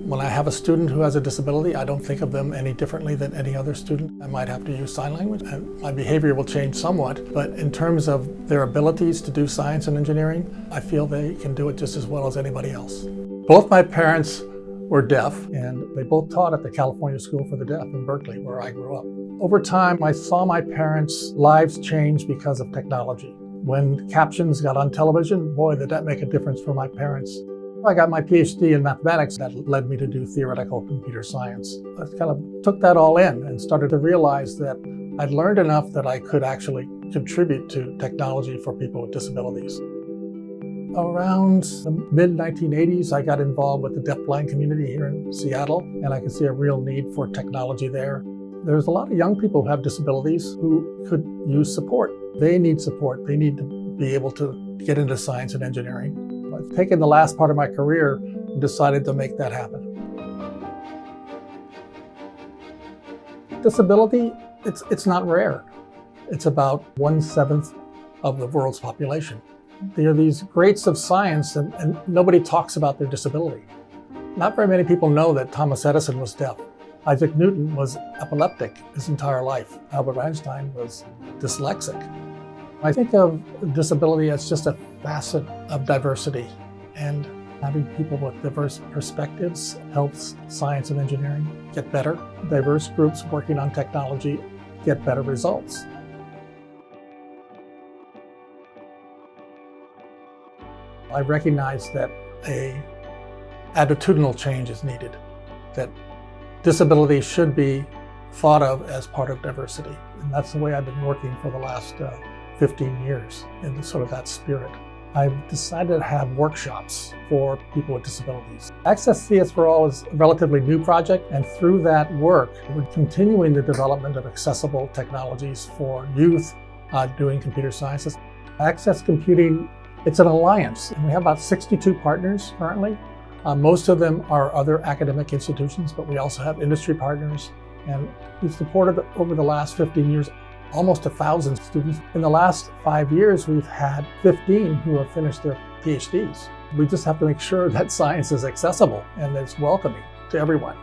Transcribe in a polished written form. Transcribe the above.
When I have a student who has a disability, I don't think of them any differently than any other student. I might have to use sign language, and my behavior will change somewhat, but in terms of their abilities to do science and engineering, I feel they can do it just as well as anybody else. Both my parents were deaf, and they both taught at the California School for the Deaf in Berkeley, where I grew up. Over time, I saw my parents' lives change because of technology. When captions got on television, boy, did that make a difference for my parents. I got my PhD in mathematics. That led me to do theoretical computer science. I kind of took that all in and started to realize that I'd learned enough that I could actually contribute to technology for people with disabilities. Around the mid-1980s, I got involved with the deafblind community here in Seattle, and I could see a real need for technology there. There's a lot of young people who have disabilities who could use support. They need support. They need to be able to get into science and engineering. I've taken the last part of my career and decided to make that happen. Disability, it's not rare. It's about 1/7 of the world's population. There are these greats of science and nobody talks about their disability. Not very many people know that Thomas Edison was deaf. Isaac Newton was epileptic his entire life. Albert Einstein was dyslexic. I think of disability as just a facet of diversity, and having people with diverse perspectives helps science and engineering get better. Diverse groups working on technology get better results. I recognize that a attitudinal change is needed, that disability should be thought of as part of diversity. And that's the way I've been working for the last 15 years in sort of that spirit. I've decided to have workshops for people with disabilities. Access CS for All is a relatively new project, and through that work, we're continuing the development of accessible technologies for youth doing computer sciences. Access Computing, it's an alliance, and we have about 62 partners currently. Most of them are other academic institutions, but we also have industry partners, and we've supported over the last 15 years almost 1,000 students. In the last 5 years, we've had 15 who have finished their PhDs. We just have to make sure that science is accessible and it's welcoming to everyone.